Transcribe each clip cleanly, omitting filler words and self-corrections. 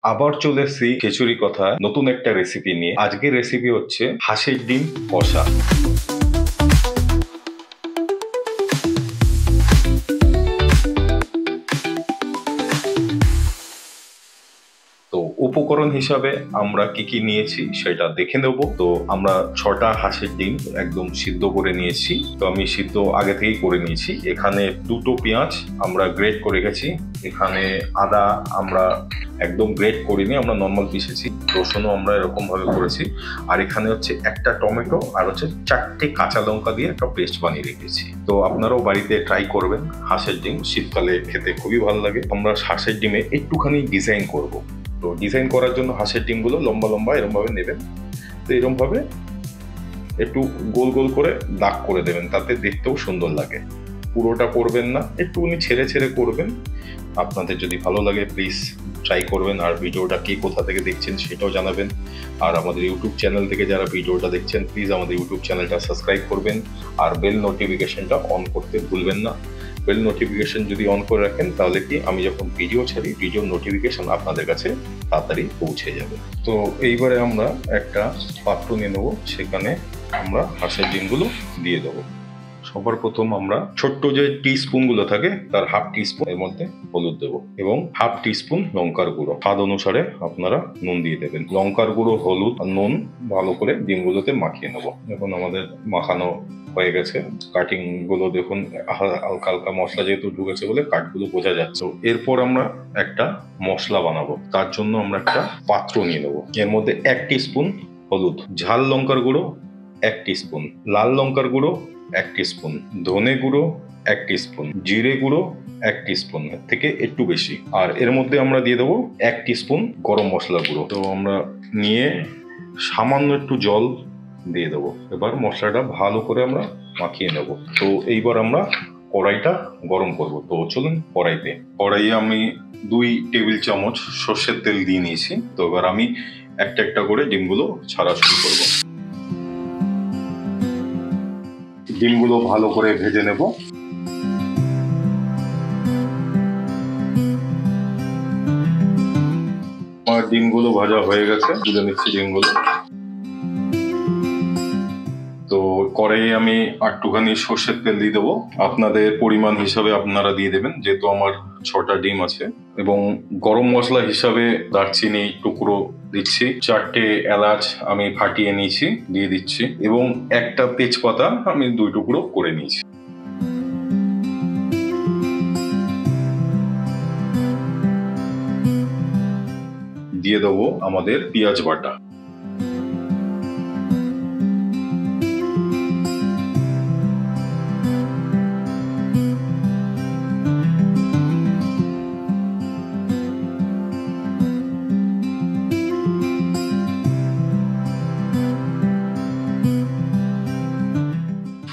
আবার চলে এসেছি খিচুড়ি কথা নতুন একটা রেসিপি নিয়ে। আজকের রেসিপি হচ্ছে হাঁসের ডিম কষা। তো উপকরণ হিসাবে আমরা কি কি নিয়েছি সেটা দেখে নেব। তো আমরা 6টা হাঁসের ডিম একদম সিদ্ধ করে নিয়েছি। তো আমি সিদ্ধ আগে থেকেই করে নিয়েছি। এখানে 2টো পেঁয়াজ আমরা গ্রেট করে গেছি। এখানে আদা আমরা একদম গ্রেট করিনি, আমরা নর্মাল পিসেছি। রসুনও আমরা এরকম ভাবে করেছি। আর এখানে হচ্ছে একটা টমেটো আর হচ্ছে 4টে কাঁচা লঙ্কা দিয়ে একটা পেস্ট বানিয়ে রেখেছি। তো আপনারাও বাড়িতে ট্রাই করবেন। হাঁসের ডিম শীতকালে খেতে খুবই ভালো লাগে। আমরা হাঁসের ডিমে একটুখানি ডিজাইন করব। তো ডিজাইন করার জন্য হাঁসের ডিমগুলো লম্বা লম্বা এরকম ভাবে নেবেন। তো এরকম ভাবে একটু গোল গোল করে দাগ করে দেবেন, তাতে দেখতেও সুন্দর লাগে। পুরোটা করবেন না, একটুখানি ছেড়ে ছেড়ে করবেন। আপনাদের যদি ভালো লাগে প্লিজ ট্রাই করবেন। আর ভিডিওটা কে কোথা থেকে দেখছেন সেটাও জানাবেন। আর আমাদের ইউটিউব চ্যানেল থেকে যারা ভিডিওটা দেখছেন প্লিজ আমাদের ইউটিউব চ্যানেলটা সাবস্ক্রাইব করবেন। আর বেল নোটিফিকেশনটা অন করতে ভুলবেন না। বেল নোটিফিকেশন যদি অন করে রাখেন তাহলে কি আমি যখন ভিডিও ছাড়ি ভিডিও নোটিফিকেশন আপনাদের কাছে তাড়াতাড়ি পৌঁছে যাবে। তো এইবারে আমরা একটা পাত্র নিয়ে নেবো, সেখানে আমরা হাঁসের ডিমগুলো দিয়ে দেবো। সবার প্রথম আমরা ছোট্ট যে টিস্পুন গুলো থাকে তার হাফ টিস্পুন এর মধ্যে হলুদ দেবো এবং হাফ টিস্পুন লঙ্কার গুঁড়ো। স্বাদ অনুসারে আপনারা নুন দিয়ে দেবেন। লঙ্কার গুঁড়ো, হলুদ আর নুন ভালো করে ডিমগুলোতে মাখিয়ে নেবো। এখন আমাদের মাখানো হয়ে গেছে। কাটিং গুলো দেখুন হালকা হালকা মশলা যেহেতু ঢুকেছে বলে কাটগুলো বোঝা যাচ্ছে। এরপর আমরা একটা মশলা বানাবো। তার জন্য আমরা একটা পাত্র নিয়ে নেবো। এর মধ্যে 1 টিস্পুন হলুদ, ঝাল লঙ্কার গুঁড়ো 1 টিস্পুন, লাল লঙ্কার গুঁড়ো 1 টিস্পুন, ধনে গুঁড়ো 1 টিস্পুন, জিরে গুঁড়ো 1 টিস্পুন, এর থেকে একটু বেশি। আর এর মধ্যে আমরা দিয়ে দেবো 1 টিস্পুন গরম মশলা গুঁড়ো। তো আমরা নিয়ে সামান্য একটু জল দিয়ে দেবো। এবার মশলাটা ভালো করে আমরা মাখিয়ে নেব। তো এইবার আমরা কড়াইটা গরম করব। তো চলুন কড়াইয়ে আমি 2 টেবিল চামচ সর্ষের তেল দিয়ে নিয়েছি। তো এবার আমি একটা একটা করে ডিমগুলো ছাড়া শুরু করবো। ডিমগুলো ভালো করে ভেজে নেব। আমার ডিমগুলো ভাজা হয়ে গেছে, তুলে নিচ্ছি ডিমগুলো। তো কড়াইয়ে আমি একটুখানি সর্ষের তেল দিয়ে দেবো। আপনাদের পরিমাণ হিসাবে আপনারা দিয়ে দেবেন, যেহেতু আমার 6টা ডিম আছে। এবং গরম মশলা হিসাবে দারচিনি টুকরো দিচ্ছি, 4টে এলাচ আমি ফাটিয়ে নিয়েছি দিয়ে দিচ্ছি, এবং একটা তেজপাতা আমি 2 টুকরো করে নিয়েছি। দিয়ে দেবো আমাদের পেঁয়াজ বাটা।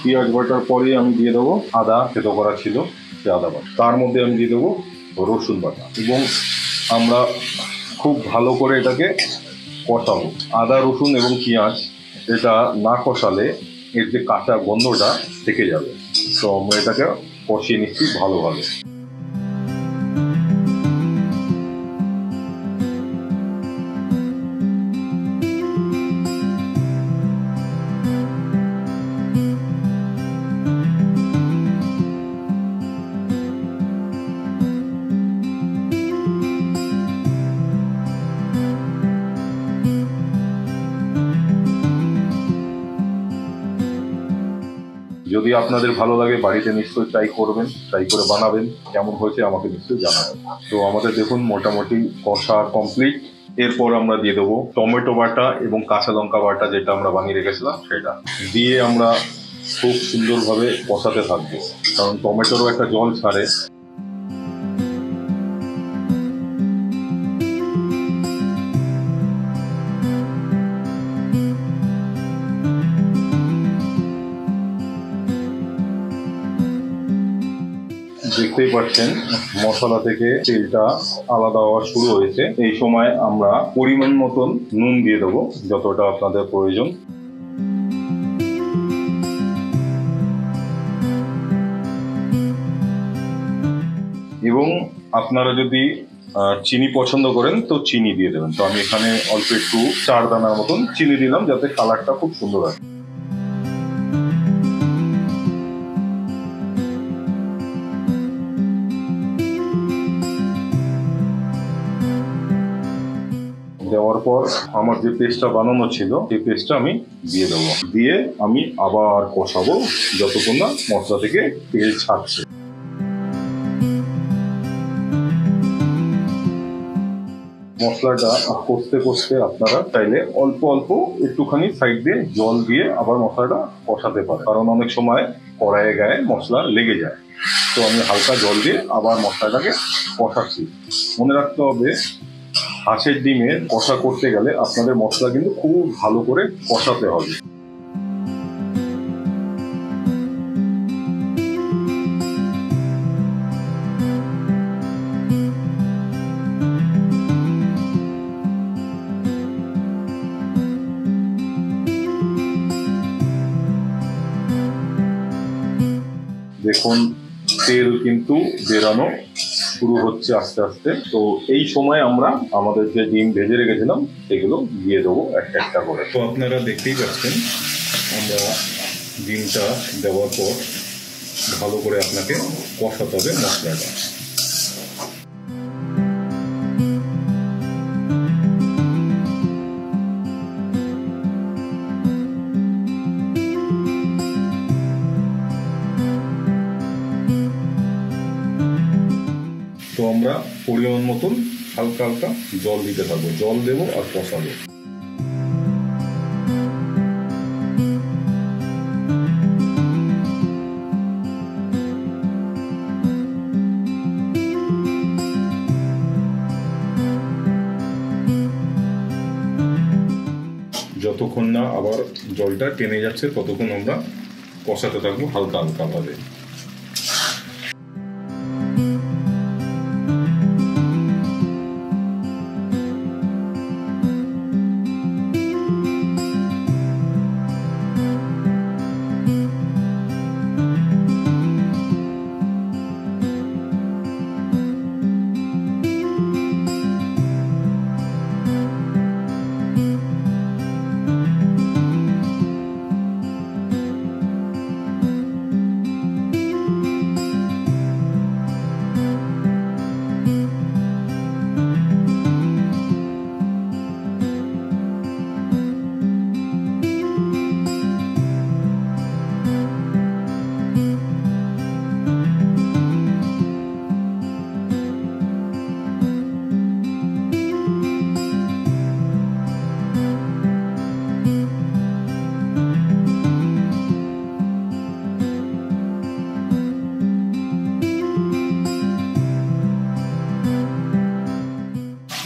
পেঁয়াজ বাটার পরে আমি দিয়ে দেবো আদা থেতো করা ছিল, সে আদা বাটা। তার মধ্যে আমি দিয়ে দেবো রসুন বাটা এবং আমরা খুব ভালো করে এটাকে কষাবো। আদা, রসুন এবং পেঁয়াজ এটা না কষালে এর যে কাঁচা গন্ধটা থেকে যাবে। তো আমরা এটাকে কষিয়ে নিচ্ছি ভালোভাবে। যদি আপনাদের ভালো লাগে বাড়িতে নিশ্চয়ই ট্রাই করবেন, ট্রাই করে বানাবেন। কেমন হয়েছে আমাকে নিশ্চয়ই জানাবেন। তো আমাদের দেখুন মোটামুটি কষা কমপ্লিট। এরপর আমরা দিয়ে দেবো টমেটো বাটা এবং কাঁচা লঙ্কা বাটা, যেটা আমরা বানিয়ে রেখেছিলাম সেটা দিয়ে আমরা খুব সুন্দরভাবে কষাতে থাকবো, কারণ টমেটোরও একটা জল ছাড়ে। দেখতেই পাচ্ছেন মশলা থেকে তেলটা আলাদা হওয়া শুরু হয়েছে। এই সময় আমরা পরিমাণ মতন নুন দিয়ে দেবো, যতটা আপনাদের প্রয়োজন। এবং আপনারা যদি চিনি পছন্দ করেন তো চিনি দিয়ে দেবেন। তো আমি এখানে অল্প একটু 4 দানার মতন চিনি দিলাম যাতে কালারটা খুব সুন্দর আসে। দেওয়ার পর আমার যে পেস্টটা বানানো ছিল সেই পেস্টটা আমি দিয়ে দেবো, দিয়ে আমি আবার কষাবো যতক্ষণ না মশলা থেকে তেল ছাড়ছে। মশলাটা কষতে কষতে আপনারা চাইলে অল্প অল্প একটুখানি সাইড দিয়ে জল দিয়ে আবার মশলাটা কষাতে পারেন, কারণ অনেক সময় কড়াইয়ে গায়ে মশলা লেগে যায়। তো আমি হালকা জল দিয়ে আবার মশলাটাকে কষাচ্ছি। মনে রাখতে হবে হাঁসের ডিমের কষা করতে গেলে আপনাদের মশলা কিন্তু খুব ভালো করে কষাতে হবে। দেখুন তেল কিন্তু বেরানো শুরু হচ্ছে আস্তে আস্তে। তো এই সময় আমরা আমাদের যে ডিম ভেজে রেখেছিলাম সেগুলো দিয়ে দেবো একটা একটা করে। তো আপনারা দেখতেই পাচ্ছেন আমরা ডিমটা দেওয়ার পর ভালো করে আপনাকে কষাতে হবে মশলাটা। তো আমরা পরিমাণ মতন হালকা হালকা জল দিতে থাকবো, জল দেবো আর কষাবো। যতক্ষণ না আবার জলটা টেনে যাচ্ছে ততক্ষণ আমরা কষাতে থাকবো হালকা হালকা ভাবে।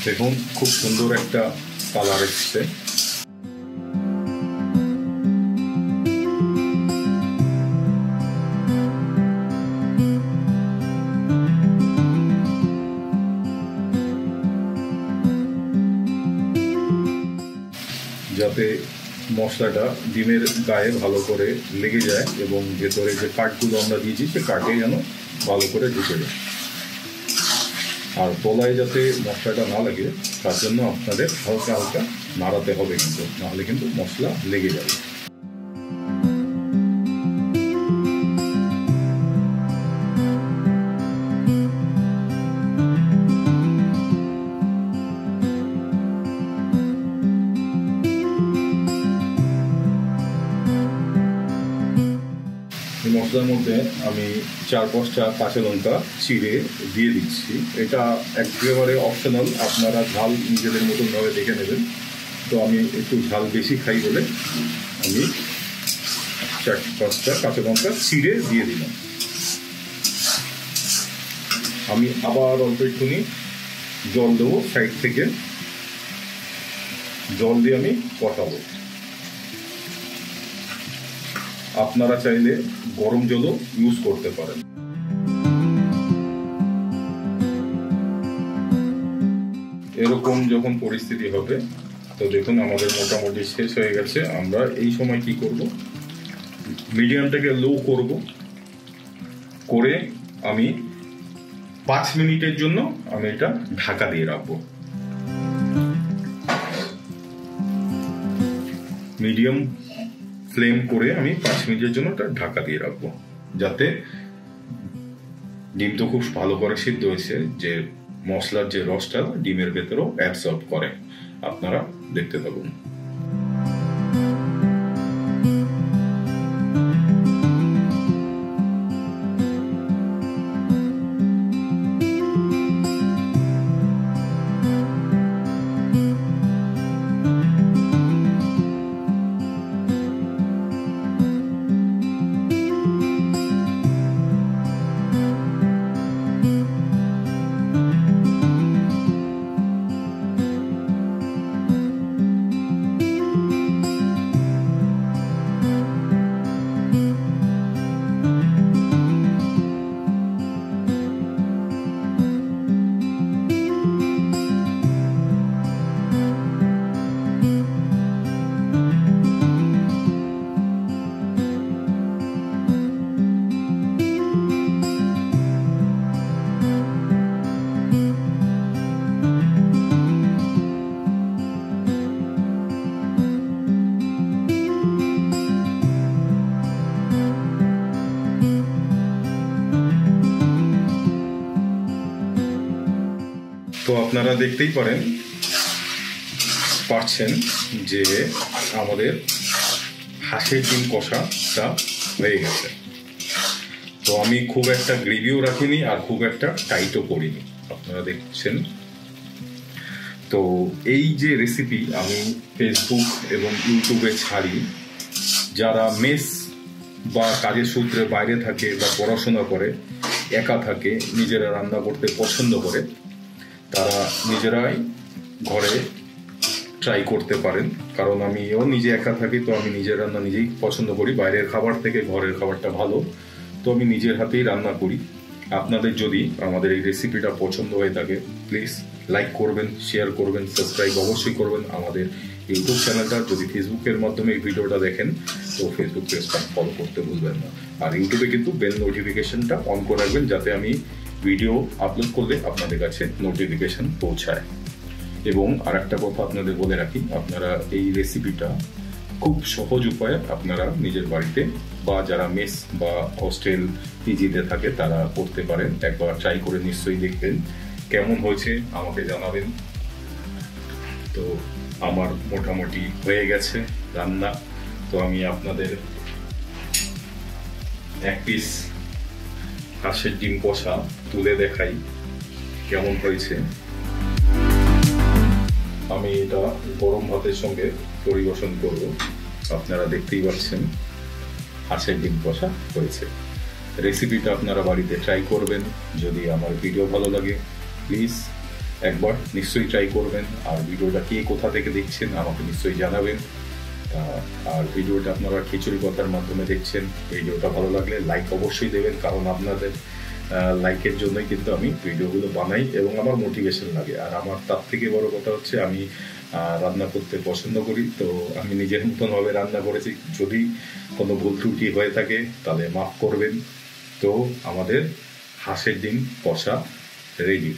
দেখুন খুব সুন্দর একটা কালার এসছে। যাতে মশলাটা ডিমের গায়ে ভালো করে লেগে যায় এবং ভেতরে যে কাঠগুলো আমরা দিয়েছি সে কাঠে যেন ভালো করে ঢুকে যায়। আর তলায় যাতে মশলাটা না লাগে তার জন্য আপনাদের হালকা হালকা নাড়াতে হবে, কিন্তু নাহলে কিন্তু মশলা লেগে যাবে। মশলার মধ্যে আমি 4-5টা কাঁচা লঙ্কা চিড়ে দিয়ে দিচ্ছি। এটা একেবারে অপশনাল, আপনারা ঝাল নিজেদের মতন ভাবে দেখে নেবেন। তো আমি একটু ঝাল বেশি খাই বলে আমি 4-5টা কাঁচা লঙ্কা চিড়ে দিয়ে দিলাম। আমি আবার অল্প একটুখানি জল দেবো সাইড থেকে, জল দিয়ে আমি কষাবো। আপনারা চাইলে গরম জলও ইউজ করতে পারেন। এরকম যখন পরিস্থিতি হবে তো দেখুন আমাদের মোটামুটি শেষ হয়ে গেছে। আমরা এই সময় কি করব, মিডিয়ামটাকে লো করব, করে আমি 5 মিনিটের জন্য আমি এটা ঢাকা দিয়ে রাখবো। মিডিয়াম ফ্লেম করে আমি 5 মিনিটের জন্য এটা ঢাকা দিয়ে রাখবো, যাতে ডিম তো খুব ভালো করে সিদ্ধ হয়েছে, যে মশলার যে রসটা ডিমের ভেতরেও অ্যাবসর্ব করে। আপনারা দেখতে থাকুন। তো আপনারা দেখতেই পারছেন যে আমাদের হাঁসের ডিম কষাটা হয়ে গেছে। তো আমি খুব একটা গ্রেভিও রাখিনি আর খুব একটা টাইটও করিনি, আপনারা দেখছেন। তো এই যে রেসিপি আমি ফেসবুক এবং ইউটিউবে ছাড়ি, যারা মেস বা কাজের সূত্রে বাইরে থাকে বা পড়াশোনা করে, একা থাকে, নিজেরা রান্না করতে পছন্দ করে, তারা নিজেরাই ঘরে ট্রাই করতে পারেন। কারণ আমিও নিজে একা থাকি, তো আমি নিজের রান্না নিজেই পছন্দ করি। বাইরের খাবার থেকে ঘরের খাবারটা ভালো, তো আমি নিজের হাতেই রান্না করি। আপনাদের যদি আমাদের এই রেসিপিটা পছন্দ হয়ে থাকে, প্লিজ লাইক করবেন, শেয়ার করবেন, সাবস্ক্রাইব অবশ্যই করবেন আমাদের ইউটিউব চ্যানেলটা। যদি ফেসবুকের মাধ্যমে এই ভিডিওটা দেখেন, তো ফেসবুক পেজটা ফলো করতে ভুলবেন না। আর ইউটিউবে কিন্তু বেল নোটিফিকেশনটা অন করে রাখবেন, যাতে আমি ভিডিও আপলোড করলে আপনাদের কাছে নোটিফিকেশন পৌঁছায়। এবং আর একটা কথা আপনাদের বলে রাখি, আপনারা এই রেসিপিটা খুব সহজ উপায়ে আপনারা নিজের বাড়িতে বা যারা মেস বা হোস্টেল পিজিতে থাকে তারা করতে পারেন। একবার ট্রাই করে নিশ্চয়ই দেখবেন কেমন হয়েছে, আমাকে জানাবেন। তো আমার মোটামুটি হয়ে গেছে রান্না। তো আমি আপনাদের এক পিস হাঁসের ডিম কষা তুলে দেখাই কেমন হয়েছে। আমি এটা গরম ভাতের সঙ্গে পরিবেশন করব। আপনারা দেখতেই পাচ্ছেন হাঁসের ডিম কষা হয়েছে। রেসিপিটা আপনারা বাড়িতে ট্রাই করবেন। যদি আমার ভিডিও ভালো লাগে, প্লিজ একবার নিশ্চয়ই ট্রাই করবেন। আর ভিডিওটা কে কোথা থেকে দেখছেন আমাকে নিশ্চয়ই জানাবেন। আর ভিডিওটা আপনারা খিচুড়ি কথার মাধ্যমে দেখছেন। ভিডিওটা ভালো লাগলে লাইক অবশ্যই দেবেন, কারণ আপনাদের লাইকের জন্যই কিন্তু আমি ভিডিওগুলো বানাই এবং আমার মোটিভেশন লাগে। আর আমার তার থেকে বড় কথা হচ্ছে আমি রান্না করতে পছন্দ করি। তো আমি নিজের মতনভাবে রান্না করেছি। যদি কোনো ভুল ত্রুটি হয়ে থাকে তাহলে মাফ করবেন। তো আমাদের হাঁসের ডিম কষা রেডি।